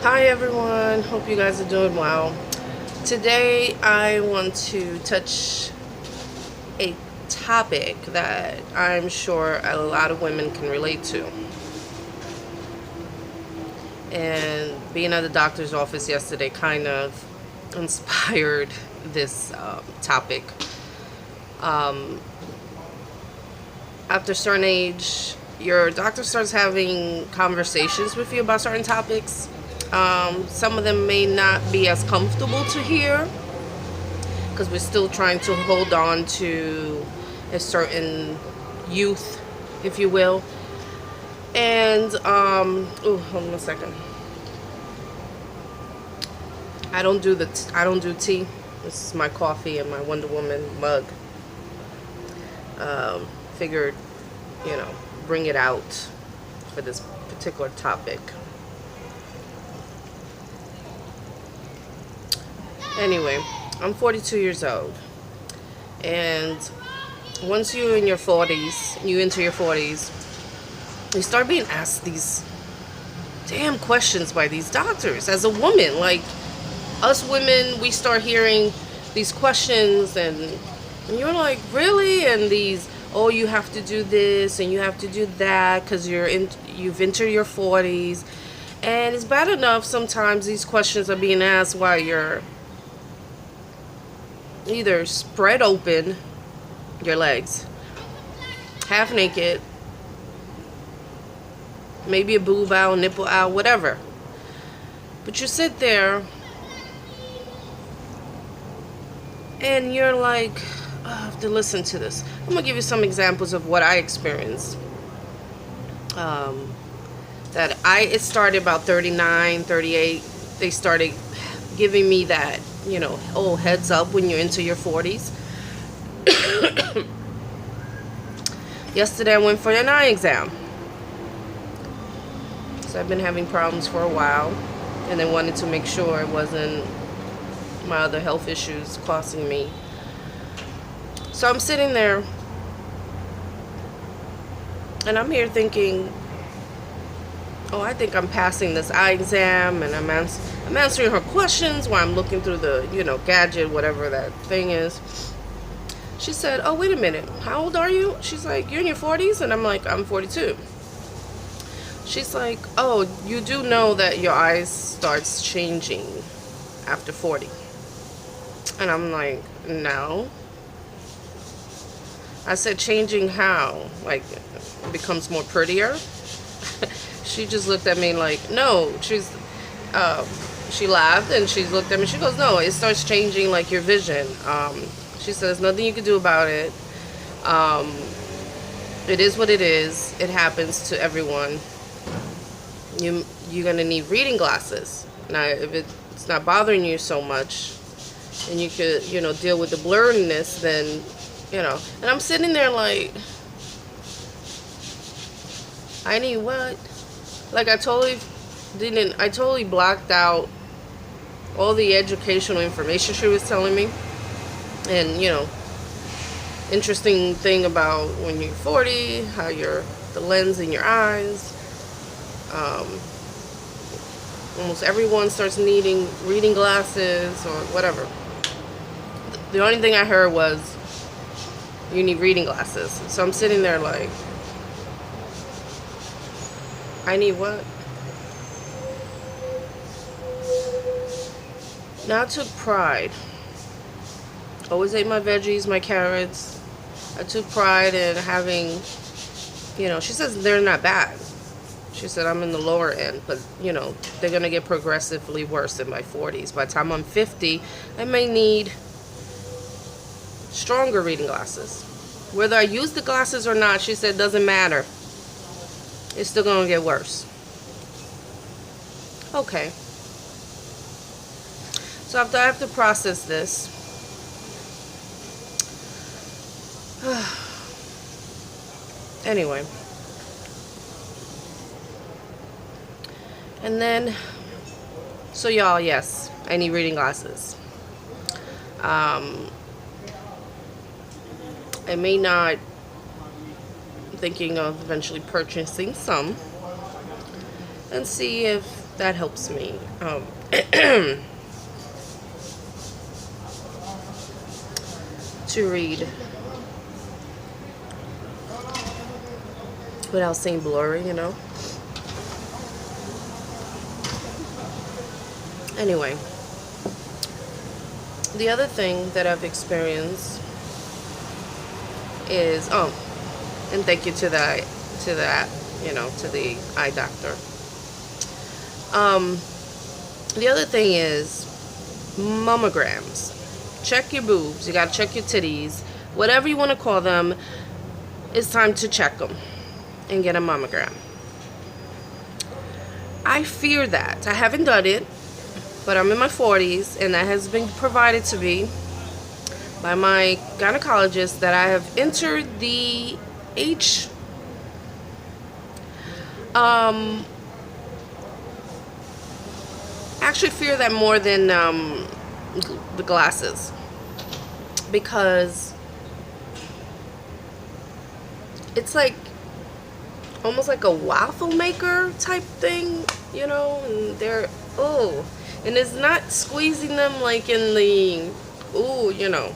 Hi everyone, hope you guys are doing well. Today I want to touch a topic that I'm sure a lot of women can relate to. And being at the doctor's office yesterday kind of inspired this topic. Um, After a certain age, your doctor starts having conversations with you about certain topics. Some of them may not be as comfortable to hear because we're still trying to hold on to a certain youth, if you will. And hold on a second. I don't do tea. This is my coffee and my Wonder Woman mug. Figured, you know, bring it out for this particular topic. Anyway, I'm 42 years old, and once you're in your 40s, you enter your 40s, you start being asked these damn questions by these doctors. As a woman, like us women, we start hearing these questions, and you're like, really? And these, oh, you have to do this and you have to do that because you've entered your 40s, and it's bad enough sometimes these questions are being asked while you're either spread open your legs, half naked, maybe a boob out, nipple out, whatever. But you sit there and you're like, oh, I have to listen to this. I'm gonna give you some examples of what I experienced. It started about 39, 38. They started giving me that, oh, heads up when you're into your 40s. Yesterday I went for an eye exam. So I've been having problems for a while, and I wanted to make sure it wasn't my other health issues costing me. So I'm sitting there, and I'm here thinking, oh, I think I'm passing this eye exam, and I'm answering her questions while I'm looking through the, gadget, whatever that thing is. She said, oh, wait a minute, how old are you? She's like, you're in your 40s? And I'm like, I'm 42. She's like, oh, you do know that your eyes starts changing after 40. And I'm like, no. I said, changing how? Like, it becomes more prettier? She just looked at me like, no. She laughed and she looked at me. She goes, no, it starts changing like your vision. She says, nothing you can do about it. It is what it is. It happens to everyone. You're gonna need reading glasses. Now, if it's not bothering you so much, and you could, deal with the blurriness, then, And I'm sitting there like, I need what? Like, I totally blocked out all the educational information she was telling me. And, interesting thing about when you're 40, how the lens in your eyes. Almost everyone starts needing reading glasses or whatever. The only thing I heard was, you need reading glasses. So I'm sitting there like, I need what? Now I took pride. Always ate my veggies, my carrots. I took pride in having, she says they're not bad. She said I'm in the lower end, but, they're going to get progressively worse in my 40s. By the time I'm 50, I may need stronger reading glasses. Whether I use the glasses or not, she said, doesn't matter. It's still going to get worse. Okay. So after I have to process this, anyway. And then, so y'all, yes, I need reading glasses. I may not, thinking of eventually purchasing some, and see if that helps me to read without seeing blurry, you know. Anyway, the other thing that I've experienced is, and thank you to that, you know, to the eye doctor. The other thing is mammograms. Check your boobs. You gotta check your titties. Whatever you want to call them, it's time to check them and get a mammogram. I fear that. I haven't done it, but I'm in my 40s, and that has been provided to me by my gynecologist that I have entered the age actually fear that more than the glasses, because it's like almost like a waffle maker type thing, you know, and they're, oh, and it's not squeezing them like in the, ooh, you know,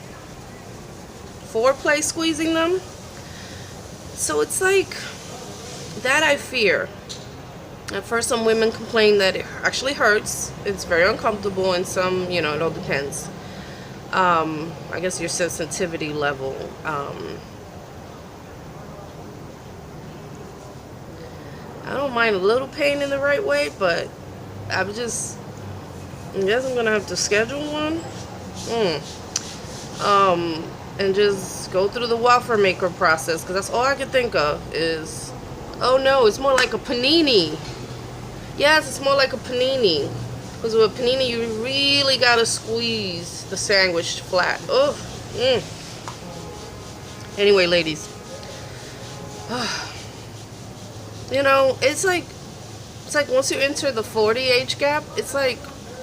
foreplay squeezing them. So it's like that I fear. At first, some women complain that it actually hurts. It's very uncomfortable, and some, you know, it all depends. I guess your sensitivity level. I don't mind a little pain in the right way, but I guess I'm gonna have to schedule one. And just go through the waffle maker process, because that's all I can think of is, oh no, it's more like a panini. Yes, it's more like a panini. Because with a panini, you really gotta squeeze the sandwich flat. Oh, Anyway, ladies, you know, it's like once you enter the 40 age gap, it's like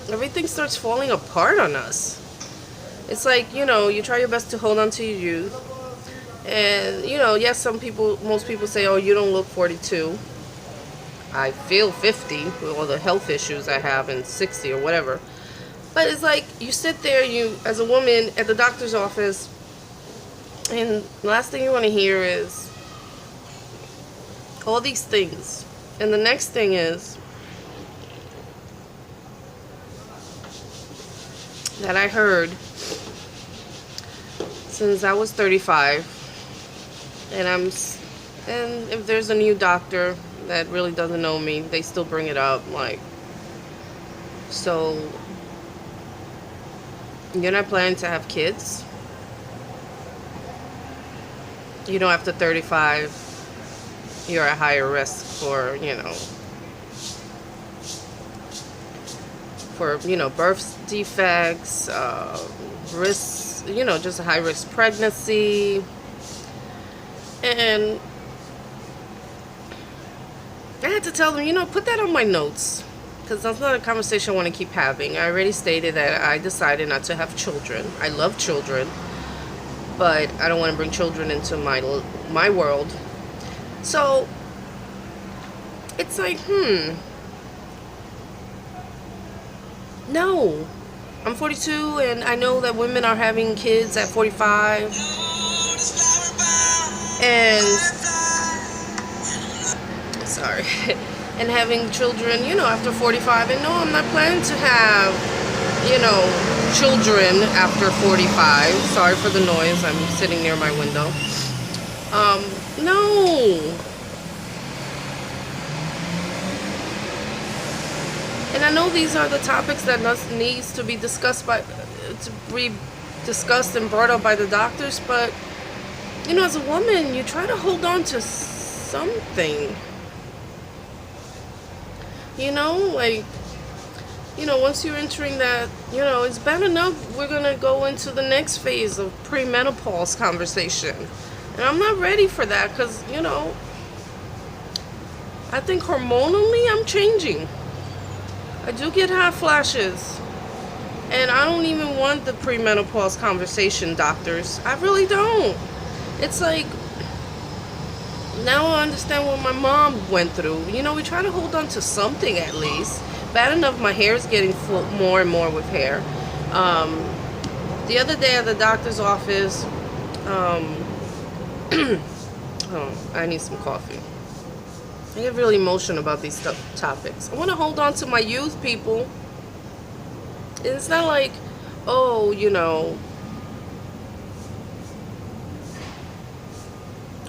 everything starts falling apart on us. It's like, you know, you try your best to hold on to your youth. And, you know, yes, most people say, oh, you don't look 42. I feel 50 with all the health issues I have, and 60 or whatever. But it's like you sit there, you as a woman at the doctor's office, and the last thing you want to hear is all these things. And the next thing is that I heard since I was 35, and if there's a new doctor that really doesn't know me, they still bring it up, like, so you're not planning to have kids? You know, after 35, you're at higher risk for, birth defects, risks, just a high risk pregnancy. And I had to tell them, put that on my notes, because that's not a conversation I want to keep having. I already stated that I decided not to have children. I love children, but I don't want to bring children into my world. So it's like, no. I'm 42, and I know that women are having kids at 45. And sorry. And having children, after 45. And no, I'm not planning to have, children after 45. Sorry for the noise. I'm sitting near my window. No. And I know these are the topics that needs to be discussed and brought up by the doctors, but as a woman, you try to hold on to something. Once you're entering that, it's bad enough. We're gonna go into the next phase of premenopause conversation, and I'm not ready for that, because I think hormonally I'm changing. I do get hot flashes, and I don't even want the premenopause conversation, doctors. I really don't. It's like, Now I understand what my mom went through. You know, we try to hold on to something at least. Bad enough, my hair is getting full, more and more with hair. Um, the other day at the doctor's office, oh, I need some coffee. I get really emotional about these topics. I want to hold on to my youth, people. It's not like, oh, you know,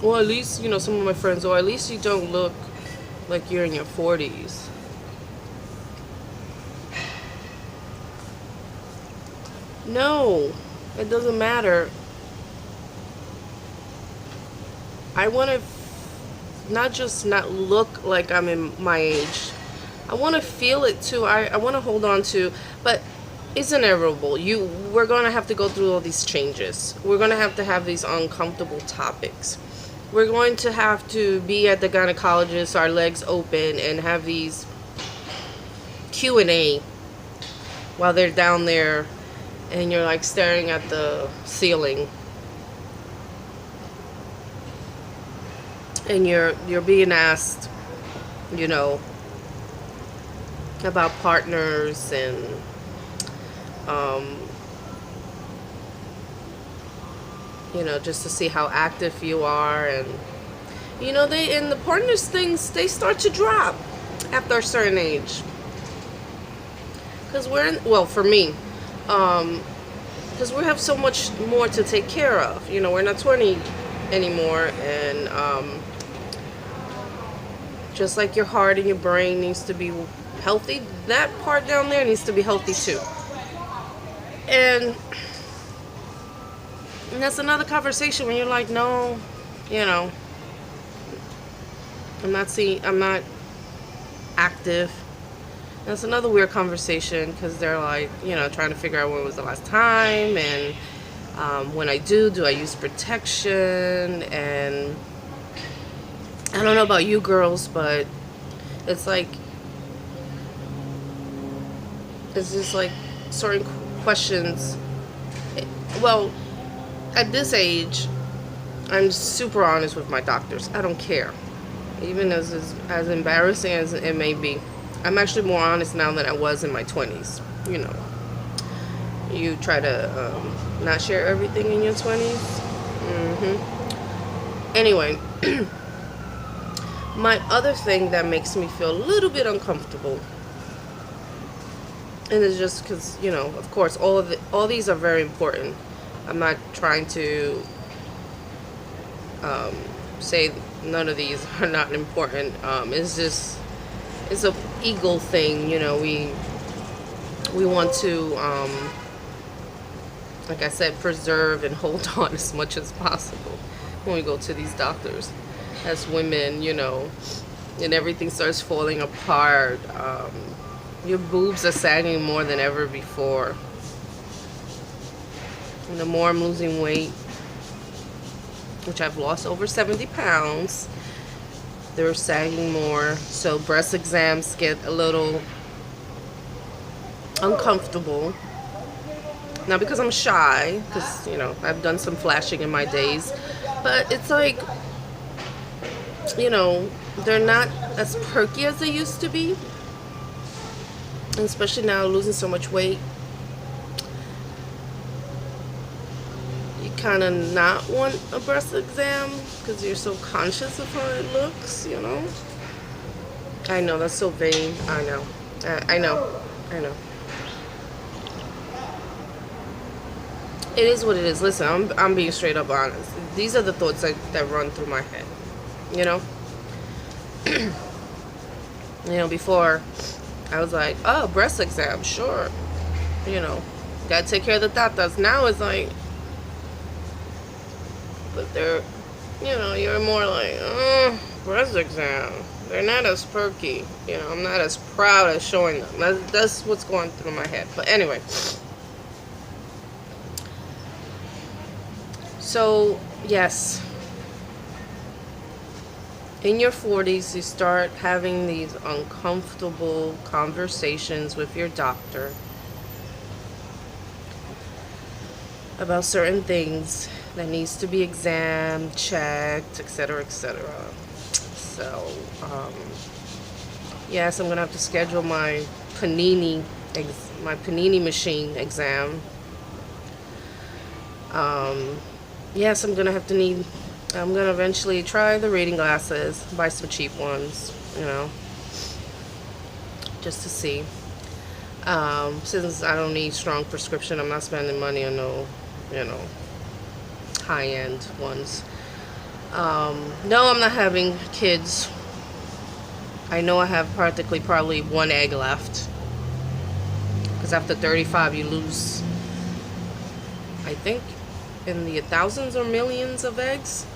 well, at least, you know, some of my friends, or at least you don't look like you're in your 40s. No, it doesn't matter. I want to not just not look like I'm in my age. I want to feel it too. I want to hold on to, but it's inevitable. We're going to have to go through all these changes. We're going to have these uncomfortable topics. We're going to have to be at the gynecologist, our legs open, and have these Q&A while they're down there and you're like staring at the ceiling. And you're being asked, you know, about partners and you know, just to see how active you are. And you know, they in the partners things, they start to drop after a certain age, because we're in, well, for me, because we have so much more to take care of. You know, we're not 20 anymore, and just like your heart and your brain needs to be healthy, that part down there needs to be healthy too. And that's another conversation when you're like, no, you know, I'm not active. That's another weird conversation, because they're like, you know, trying to figure out when was the last time, and when I do I use protection? And I don't know about you girls, but it's like, it's just like certain questions. Well, at this age, I'm super honest with my doctors. I don't care. Even as embarrassing as it may be, I'm actually more honest now than I was in my 20s. You know, you try to not share everything in your 20s. Anyway, my other thing that makes me feel a little bit uncomfortable, and it's just because, you know, of course, all these are very important. I'm not trying to say none of these are not important. It's just, it's a ego thing, you know. We want to, like I said, preserve and hold on as much as possible when we go to these doctors as women, you know, and everything starts falling apart. Your boobs are sagging more than ever before. And the more I'm losing weight, which I've lost over 70 pounds, they're sagging more. So breast exams get a little uncomfortable. Not because I'm shy, because, you know, I've done some flashing in my days, but it's like, you know, they're not as perky as they used to be. And especially now, losing so much weight, you kind of not want a breast exam because you're so conscious of how it looks, you know. I know, that's so vain. I know. I know. It is what it is. Listen, I'm being straight up honest. These are the thoughts that run through my head, you know. You know, before I was like, oh, breast exam, sure, you know, gotta take care of the tatas. Now it's like, but they're, you know, you're more like, breast exam, they're not as perky, you know. I'm not as proud as showing them. That's what's going through my head. But anyway, so yes, in your 40s, you start having these uncomfortable conversations with your doctor about certain things that needs to be examined, checked, etc., etc. So, yes, I'm gonna have to schedule my panini machine exam. Yes, I'm gonna eventually try the reading glasses, buy some cheap ones, just to see. Since I don't need strong prescription, I'm not spending money on no, high-end ones. No, I'm not having kids. I know I have practically probably one egg left. Because after 35, you lose, I think, in the thousands or millions of eggs.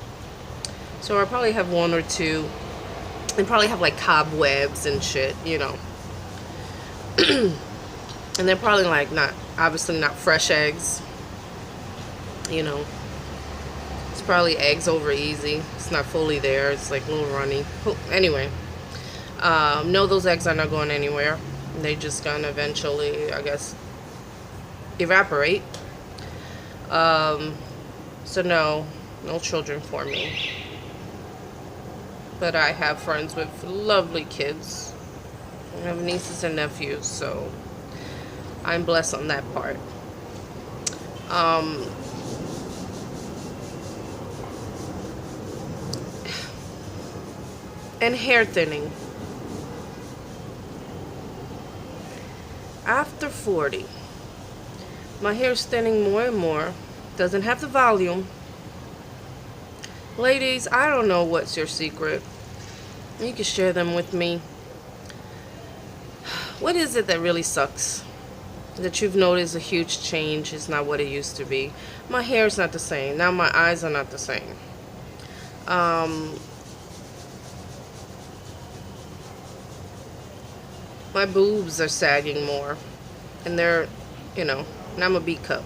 So I'll probably have one or two. And probably have like cobwebs and shit, And they're probably like obviously not fresh eggs. It's probably eggs over easy. It's not fully there. It's like a little runny. Anyway. No, those eggs are not going anywhere. They just gonna eventually, I guess, evaporate. So no children for me. But I have friends with lovely kids. I have nieces and nephews, so I'm blessed on that part. And hair thinning. After 40, my hair's thinning more and more. Doesn't have the volume. Ladies, I don't know what's your secret. You can share them with me. What is it that really sucks? That you've noticed a huge change is not what it used to be. My hair is not the same. Now my eyes are not the same. My boobs are sagging more. And they're, now I'm a B cup.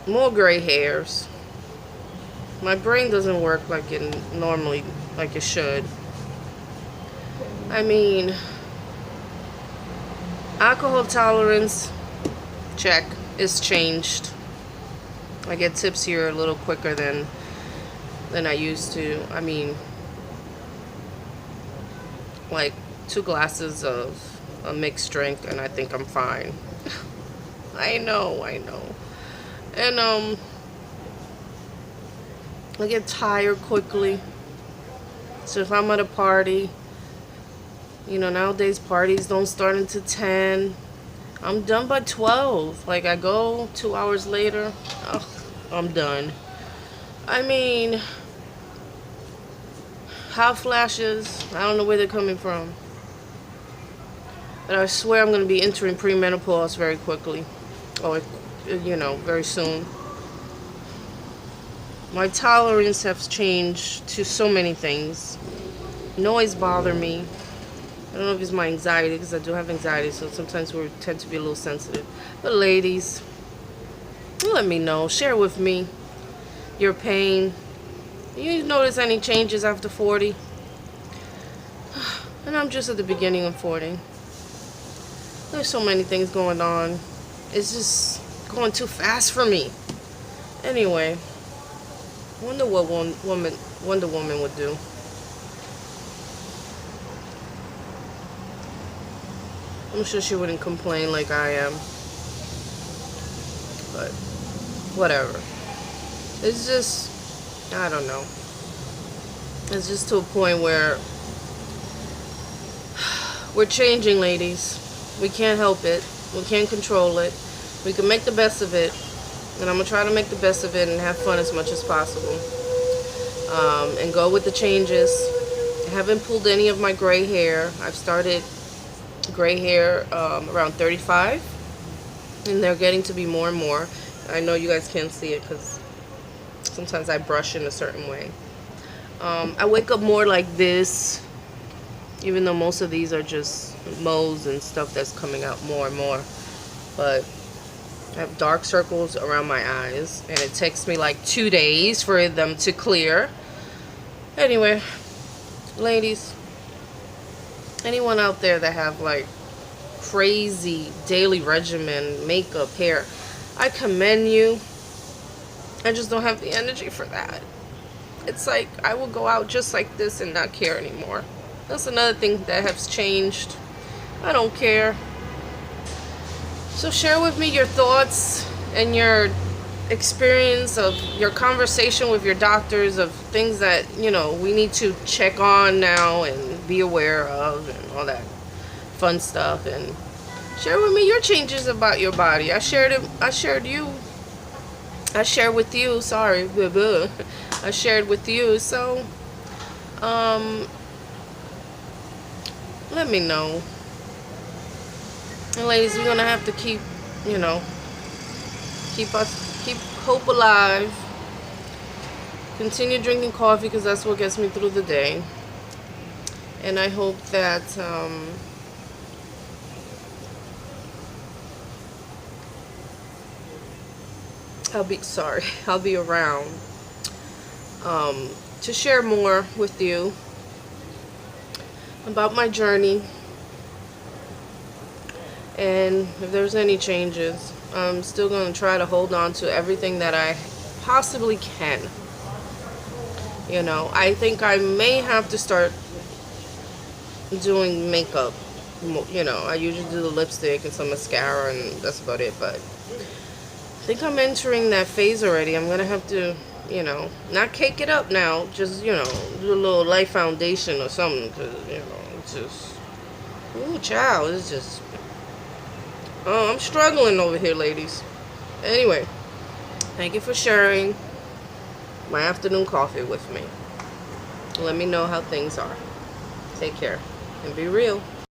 More gray hairs. My brain doesn't work like it normally, like it should. I mean, alcohol tolerance, check, is changed. I get tipsier a little quicker than I used to. I mean, like 2 glasses of a mixed drink and I think I'm fine. I know. And I get tired quickly. So if I'm at a party, nowadays parties don't start until 10. I'm done by 12. Like I go 2 hours later, I'm done. I mean, hot flashes, I don't know where they're coming from. But I swear I'm going to be entering premenopause very quickly. Or, very soon. My tolerance has changed to so many things. Noise bother me. I don't know if it's my anxiety, because I do have anxiety, so sometimes we tend to be a little sensitive. But ladies, let me know. Share with me your pain. You notice any changes after 40? And I'm just at the beginning of 40. There's so many things going on. It's just going too fast for me. Anyway, wonder what Wonder Woman would do. I'm sure she wouldn't complain like I am. But whatever. It's just, I don't know. It's just to a point where we're changing, ladies. We can't help it. We can't control it. We can make the best of it. And I'm going to try to make the best of it and have fun as much as possible. And go with the changes. I haven't pulled any of my gray hair. I've started gray hair around 35. And they're getting to be more and more. I know you guys can't see it because sometimes I brush in a certain way. I wake up more like this. Even though most of these are just moles and stuff that's coming out more and more. But I have dark circles around my eyes. And it takes me like 2 days for them to clear. Anyway, ladies, anyone out there that have like crazy daily regimen, makeup, hair, I commend you. I just don't have the energy for that. it's like I will go out just like this and not care anymore. That's another thing that has changed. I don't care. So share with me your thoughts and your experience of your conversation with your doctors, of things that, you know, we need to check on now and be aware of and all that fun stuff. And share with me your changes about your body. I shared with you, sorry, blah, blah. I shared with you. So let me know. And ladies, we're gonna have to keep, you know, keep hope alive. Continue drinking coffee because that's what gets me through the day. And I hope that I'll be around to share more with you about my journey. And if there's any changes, I'm still going to try to hold on to everything that I possibly can. You know, I think I may have to start doing makeup. You know, I usually do the lipstick and some mascara and that's about it. But I think I'm entering that phase already. I'm going to have to, you know, not cake it up now. Just, you know, do a little light foundation or something. Because, you know, it's just, ooh, child, it's just... Oh, I'm struggling over here, ladies. Anyway, thank you for sharing my afternoon coffee with me. Let me know how things are. Take care and be real.